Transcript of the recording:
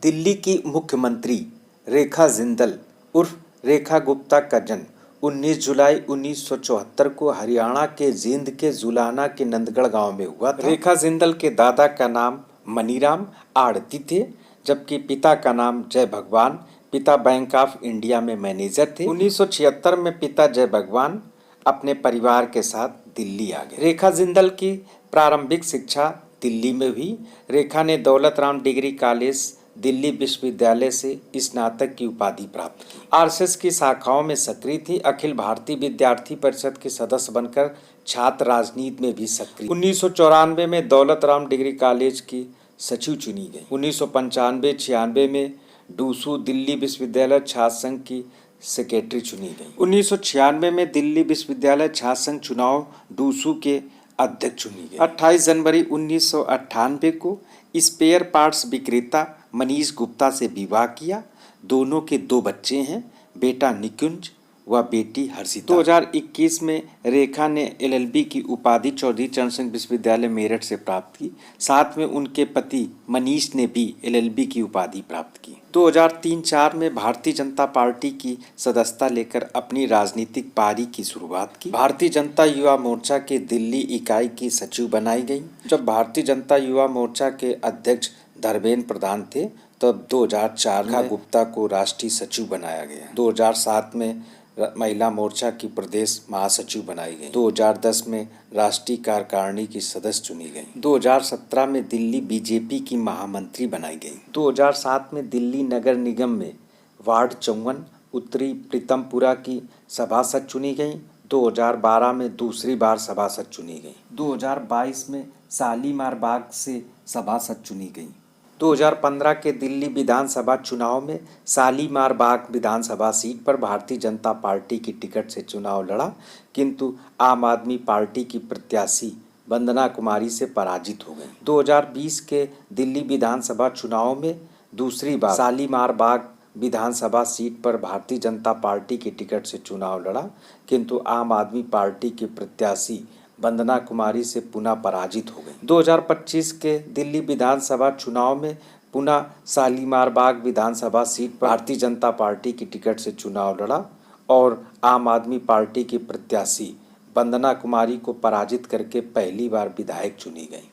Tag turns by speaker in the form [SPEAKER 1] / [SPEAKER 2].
[SPEAKER 1] दिल्ली की मुख्यमंत्री रेखा जिंदल उर्फ रेखा गुप्ता का जन्म 19 जुलाई 1974 को हरियाणा के जींद के जुलाना के नंदगढ़ गांव में हुआ था। रेखा जिंदल के दादा का नाम मनीराम आड़ती थे, जबकि पिता का नाम जय भगवान, पिता बैंक ऑफ इंडिया में मैनेजर थे। 1976 में पिता जय भगवान अपने परिवार के साथ दिल्ली आ गए। रेखा जिंदल की प्रारंभिक शिक्षा दिल्ली में हुई। रेखा ने दौलत राम डिग्री कॉलेज दिल्ली विश्वविद्यालय से स्नातक की उपाधि प्राप्त की। आरएसएस की शाखाओं में सक्रिय थी। अखिल भारतीय विद्यार्थी परिषद के सदस्य बनकर छात्र राजनीति में भी सक्रिय। 1994 में दौलत राम डिग्री कॉलेज की सचिव चुनी गई। 1995-96 में डूसू दिल्ली विश्वविद्यालय छात्र संघ की सेक्रेटरी चुनी गई। 1996 में दिल्ली विश्वविद्यालय छात्र संघ चुनाव डूसू के अध्यक्ष चुनी गई। 28 जनवरी 1998 को स्पेयर पार्ट्स विक्रेता मनीष गुप्ता से विवाह किया। दोनों के 2 बच्चे हैं, बेटा निकुंज व बेटी हर्षिता। 2021 में रेखा ने एलएलबी की उपाधि चौधरी चरण सिंह विश्वविद्यालय मेरठ से प्राप्त की। साथ में उनके पति मनीष ने भी एलएलबी की उपाधि प्राप्त की। 2003-04 में भारतीय जनता पार्टी की सदस्यता लेकर अपनी राजनीतिक पारी की शुरुआत की। भारतीय जनता युवा मोर्चा के दिल्ली इकाई की सचिव बनाई गई। जब भारतीय जनता युवा मोर्चा के अध्यक्ष धर्मेंद्र प्रधान थे, तब 2004 में गुप्ता को राष्ट्रीय सचिव बनाया गया। 2007 में महिला मोर्चा की प्रदेश महासचिव बनाई गई। 2010 में राष्ट्रीय कार्यकारिणी की सदस्य चुनी गई। 2017 में दिल्ली बीजेपी की महामंत्री बनाई गई। 2007 में दिल्ली नगर निगम में वार्ड 54 उत्तरी प्रीतमपुरा की सभासद चुनी गई। 2012 में दूसरी बार सभासद चुनी गई। 2022 में शालीमार बाग से सभासद चुनी गई। 2015 के दिल्ली विधानसभा चुनाव में शालीमार बाग विधानसभा सीट पर भारतीय जनता पार्टी की टिकट से चुनाव लड़ा, किंतु आम आदमी पार्टी की प्रत्याशी वंदना कुमारी से पराजित हो गई। 2020 के दिल्ली विधानसभा चुनाव में दूसरी बार शालीमार बाग विधानसभा सीट पर भारतीय जनता पार्टी की टिकट से चुनाव लड़ा, किंतु आम आदमी पार्टी की प्रत्याशी वंदना कुमारी से पुनः पराजित हो गई। 2025 के दिल्ली विधानसभा चुनाव में पुनः शालीमार बाग विधानसभा सीट पर भारतीय जनता पार्टी की टिकट से चुनाव लड़ा और आम आदमी पार्टी की प्रत्याशी वंदना कुमारी को पराजित करके पहली बार विधायक चुनी गई।